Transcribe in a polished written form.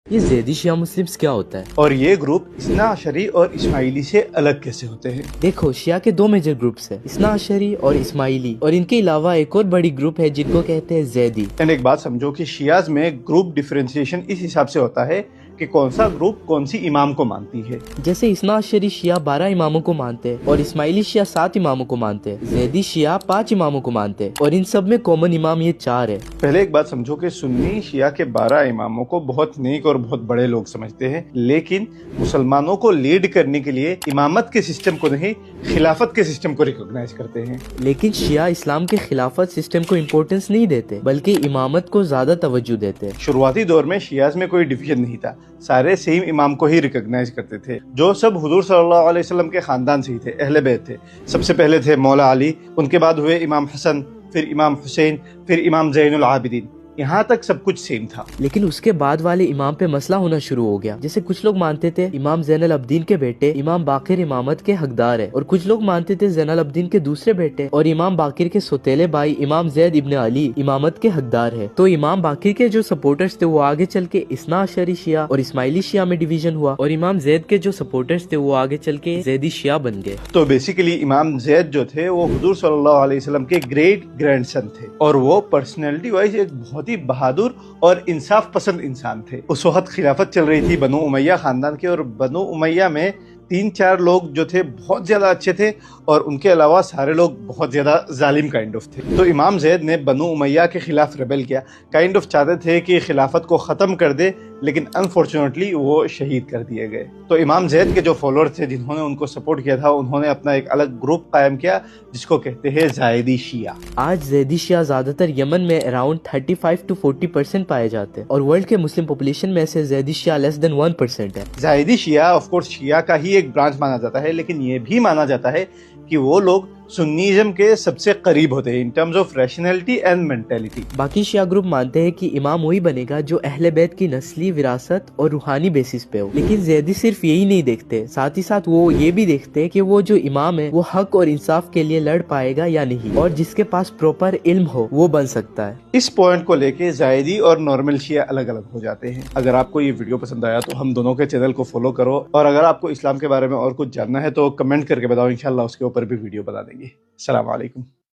یہ زیدی شیعہ مسلمز کیا ہوتا ہے اور یہ گروپ اثنا عشری اور اسماعیلی سے الگ کیسے ہوتے ہیں؟ دیکھو، شیعہ کے دو میجر گروپس ہیں، اثنا عشری اور اسماعیلی، اور ان کے علاوہ ایک اور بڑی گروپ ہے جن کو کہتے ہیں زیدی۔ ایک بات سمجھو کہ شیعہ میں گروپ ڈیفرینسیشن اس حساب سے ہوتا ہے کہ کون سا گروپ کون سی امام کو مانتی ہے۔ جیسے اثنا عشری شیعہ 12 اماموں کو مانتے ہیں اور اسماعیلی شیعہ 7 اماموں کو مانتے ہیں، زیدی شیعہ 5 اماموں کو مانتے ہیں، اور ان سب میں کامن امام یہ 4 ہے۔ پہلے ایک بات سمجھو کہ سنی شیعہ کے 12 اماموں کو بہت نیک اور بہت بڑے لوگ سمجھتے ہیں، لیکن مسلمانوں کو لیڈ کرنے کے لیے امامت کے سسٹم کو نہیں، خلافت کے سسٹم کو ریکگنائز کرتے ہیں۔ لیکن شیعہ اسلام کے خلافت سسٹم کو امپورٹنس نہیں دیتے، بلکہ امامت کو زیادہ توجہ دیتے ہیں۔ شروعاتی دور میں شیعہ میں کوئی ڈویژن نہیں تھا، سارے سیم امام کو ہی ریکگنائز کرتے تھے، جو سب حضور صلی اللہ علیہ وسلم کے خاندان سے ہی تھے، اہل بیت تھے۔ سب سے پہلے تھے مولا علی، ان کے بعد ہوئے امام حسن، پھر امام حسین، پھر امام زین العابدین، یہاں تک سب کچھ سیم تھا۔ لیکن اس کے بعد والے امام پہ مسئلہ ہونا شروع ہو گیا۔ جیسے کچھ لوگ مانتے تھے امام زین العابدین کے بیٹے امام باقر امامت کے حقدار ہے، اور کچھ لوگ مانتے تھے زین العابدین کے دوسرے بیٹے اور امام باقر کے سوتیلے بھائی امام زید ابن علی امامت کے حقدار ہے۔ تو امام باقر کے جو سپورٹرز تھے وہ آگے چل کے اثنا عشری شیعہ اور اسماعیلی شیعہ میں ڈویژن ہوا، اور امام زید کے جو سپورٹرز تھے وہ آگے چل کے زیدی شیعہ بن گئے۔ تو بیسیکلی امام زید جو تھے وہ حضور صلی اللہ علیہ وسلم کے گریٹ گرینڈ سن تھے، اور وہ پرسنالٹی وائز ایک بہت ہی بہادر اور انصاف پسند انسان تھے۔ اس وقت خلافت چل رہی تھی بنو امیہ خاندان کی، اور بنو امیہ میں 3-4 لوگ جو تھے بہت زیادہ اچھے تھے، اور ان کے علاوہ سارے لوگ بہت زیادہ ظالم کائنڈ آف تھے۔ تو امام زید نے بنو امیہ کے خلاف ریبل کیا، کائنڈ آف چاہتے تھے کہ خلافت کو ختم کر دے، لیکن انفارچونیٹلی وہ شہید کر دیے گئے۔ تو امام زید کے جو فالوور تھے جنہوں نے ان کو سپورٹ کیا تھا، انہوں نے اپنا ایک الگ گروپ قائم کیا جس کو کہتے ہیں زائدی شیعہ۔ آج زیدی شیعہ زیادہ تر یمن میں اراؤنڈ 35 to 40% پائے جاتے ہیں، اور ورلڈ کے مسلم پاپولیشن میں سے زیدی شیعہ لیس دین 1% ہے۔ زائدی شیعہ آف کورس شیعہ کا ہی ایک برانچ مانا جاتا ہے، لیکن یہ بھی مانا جاتا ہے کہ وہ لوگ سنیزم کے سب سے قریب ہوتے ہیں in terms of rationality and mentality. باقی شیعہ گروپ مانتے ہیں کہ امام وہی بنے گا جو اہل بیت کی نسلی وراثت اور روحانی بیسس پہ ہو، لیکن زیدی صرف یہی نہیں دیکھتے، ساتھ ہی ساتھ وہ یہ بھی دیکھتے کہ وہ جو امام ہے وہ حق اور انصاف کے لیے لڑ پائے گا یا نہیں، اور جس کے پاس پراپر علم ہو وہ بن سکتا ہے۔ اس پوائنٹ کو لے کے زائدی اور نارمل شیعہ الگ الگ ہو جاتے ہیں۔ اگر آپ کو یہ ویڈیو پسند آیا تو ہم دونوں کے چینل کو فالو کرو، اور اگر آپ کو اسلام کے بارے میں اور کچھ جاننا ہے تو کمنٹ کر کے بتاؤ، انشاءاللہ اس کے اوپر بھی ویڈیو بنا دیں گے۔ السلام علیکم۔